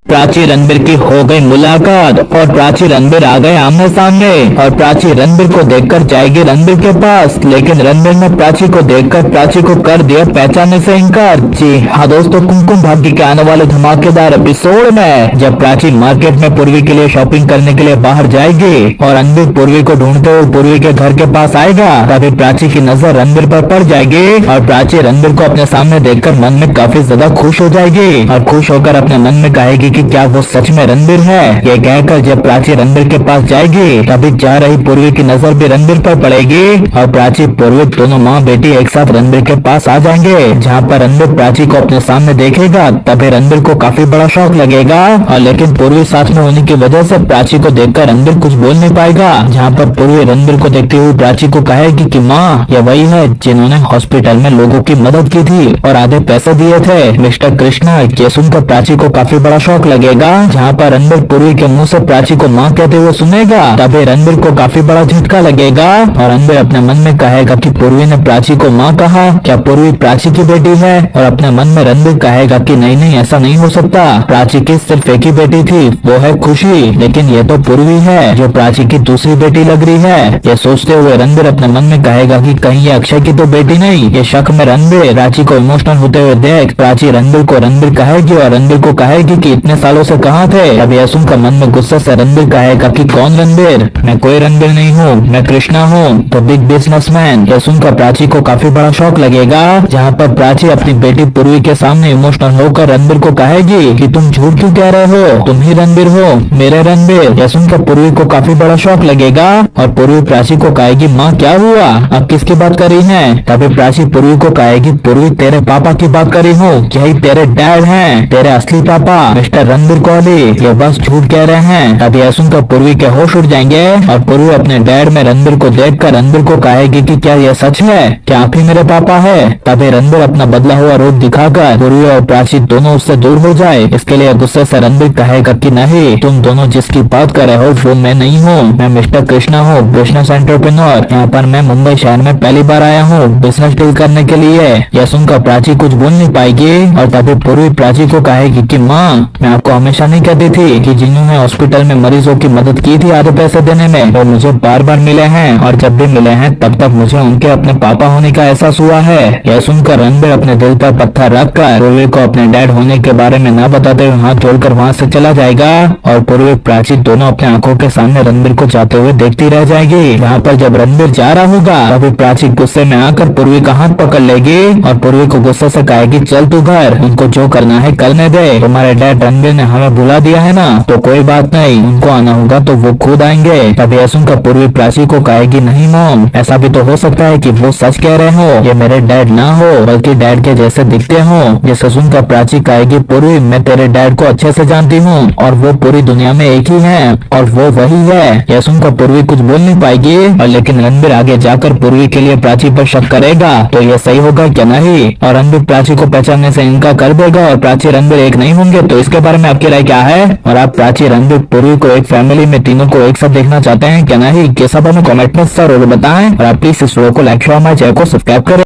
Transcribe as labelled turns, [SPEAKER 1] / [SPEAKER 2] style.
[SPEAKER 1] प्राची रणबीर की हो गई मुलाकात और प्राची रणबीर आ गए आमने सामने और प्राची रणबीर को देखकर जाएगी रणबीर के पास, लेकिन रणबीर ने प्राची को देखकर प्राची को कर दिया पहचानने से इनकार। जी हाँ दोस्तों, कुमकुम भाग्य के आने वाले धमाकेदार एपिसोड में जब प्राची मार्केट में पूर्वी के लिए शॉपिंग करने के लिए बाहर जाएगी और रणबीर पूर्वी को ढूंढते हुए पूर्वी के घर के पास आएगा, तभी प्राची की नजर रणबीर पर पड़ जाएगी और प्राची रणबीर को अपने सामने देखकर मन में काफी ज्यादा खुश हो जाएगी और खुश होकर अपने मन में कहेगी कि क्या वो सच में रणबीर है। ये कहकर जब प्राची रणबीर के पास जाएगी, तभी जा रही पूर्वी की नजर भी रणबीर पर पड़ेगी और प्राची पूर्वी दोनों माँ बेटी एक साथ रणबीर के पास आ जाएंगे, जहाँ पर रणबीर प्राची को अपने सामने देखेगा। तभी रणबीर को काफी बड़ा शौक लगेगा और लेकिन पूर्वी साथ में होने की वजह से प्राची को देखकर रणबीर कुछ बोल नहीं पाएगा, जहाँ पर पूर्वी रणबीर को देखते हुए प्राची को कहेगी कि माँ ये वही है जिन्होंने हॉस्पिटल में लोगों की मदद की थी और आधे पैसे दिए थे, मिस्टर कृष्णा। ये सुनकर प्राची को काफी बड़ा शौक लगेगा, जहाँ पर रणबीर पूर्वी के मुंह से प्राची को माँ कहते हुए सुनेगा। तभी रणबीर को काफी बड़ा झटका लगेगा और रणबीर अपने मन में कहेगा कि पूर्वी ने प्राची को माँ कहा, क्या पूर्वी प्राची की बेटी है? और अपने मन में रणबीर कहेगा कि नहीं नहीं, ऐसा नहीं हो सकता, प्राची की सिर्फ एक ही बेटी थी, वो है खुशी, लेकिन ये तो पूर्वी है जो प्राची की दूसरी बेटी लग रही है। ये सोचते हुए रणबीर अपने मन में कहेगा कि कहीं ये अक्षय की तो बेटी नहीं। ये शक में रणबीर प्राची को इमोशनल होते हुए देख प्राची रणबीर को रणबीर कहेगी और रणबीर को कहेगी कि इतने सालों से कहाँ थे। अब यह सुनकर मन में गुस्से से रणबीर कहेगा कि कौन रणबीर? मैं कोई रणबीर नहीं हूँ, मैं कृष्णा हूँ, तो बिग बिजनेसमैन। यह सुनकर प्राची को काफी बड़ा शौक लगेगा, जहाँ पर प्राची अपनी बेटी पूर्वी के सामने इमोशनल होकर रणबीर को कहेगी कि तुम झूठ क्यों कह रहे हो, तुम ही रणबीर हो, मेरे रणबीर। यह सुनकर पूर्वी को काफी बड़ा शौक लगेगा और पूर्वी प्राची को कहेगी माँ क्या हुआ, अब किसकी बात कर रही है? तभी प्राची पूर्वी को कहेगी पूर्वी तेरे पापा की बात कर रही हूँ, यही तेरे डैड हैं, तेरे असली पापा मिस्टर रणबीर कोहली, ये बस झूठ कह रहे हैं। तभी यह सुनकर पूर्वी के होश उड़ जाएंगे और पूर्वी अपने डैड में रणबीर को देखकर रणबीर को कहेगी कि क्या यह सच है, क्या आप ही मेरे पापा है? तभी रणबीर अपना बदला हुआ रूप दिखाकर पूर्वी और प्राची दोनों उससे दूर हो जाए। इसके लिए गुस्से से रणबीर कहेगा कि नहीं, तुम दोनों जिसकी बात कर रहे हो वो मैं नहीं हूँ, मैं मिस्टर कृष्णा हूँ, बिजनेस एंटरप्रेन्योर। यहाँ पर मैं मुंबई शहर में पहली बार आया हूँ बिजनेस डील करने के लिए। यह सुनकर प्राची कुछ बोल नहीं पाएगी और तभी पूर्वी प्राची को कहेगी कि माँ मैं आपको हमेशा नहीं कहती थी कि जिन्होंने हॉस्पिटल में मरीजों की मदद की थी आधे पैसे देने में, वो मुझे बार बार मिले हैं और जब भी मिले हैं तब तक मुझे उनके अपने पापा होने का एहसास हुआ है। यह सुनकर रणबीर अपने दिल पर पत्थर रखकर पूर्वी को अपने डैड होने के बारे में न बताते हुए हाथ जोड़कर वहाँ से चला जाएगा और पूर्वी प्राची दोनों अपने आंखों के सामने रणबीर को जाते हुए देखती रह जाएगी। यहाँ पर जब रणबीर जा रहा होगा तभी प्राची गुस्से में आकर पूर्वी का हाथ पकड़ लेगी और पूर्वी को गुस्से से कहेगी चल तू घर, उनको जो करना है करने दे, तुम्हारे डैड रणबीर ने हमें बुला दिया है ना, तो कोई बात नहीं, उनको आना होगा तो वो खुद आएंगे। तभी यह सुनकर पूर्वी प्राची को कहेगी नहीं मॉम, ऐसा भी तो हो सकता है कि वो सच कह रहे हो, ये मेरे डैड ना हो बल्कि डैड के जैसे दिखते हो। जिसे सुनकर प्राची कहेगी पूर्वी मैं तेरे डैड को अच्छे से जानती हूँ और वो पूरी दुनिया में एक ही है और वो वही है। यह सुनकर पूर्वी कुछ बोल नहीं पाएगी और लेकिन रणबीर आगे जाकर पूर्वी के लिए प्राची पर शक करेगा, तो यह सही होगा क्या नहीं? और रणबीर प्राची को पहचानने से इनकार कर देगा और प्राची रणबीर एक नहीं होंगे। तो इसके बारे में आपकी राय क्या है? और आप प्राची रणबीर पूर्वी को एक फैमिली में तीनों को एक साथ देखना चाहते हैं क्या नहीं? ये सब हमें कमेंट में जरूर बताएं और आप प्लीज इस वीडियो को लाइक शेयर हमारे चैनल को सब्सक्राइब करें।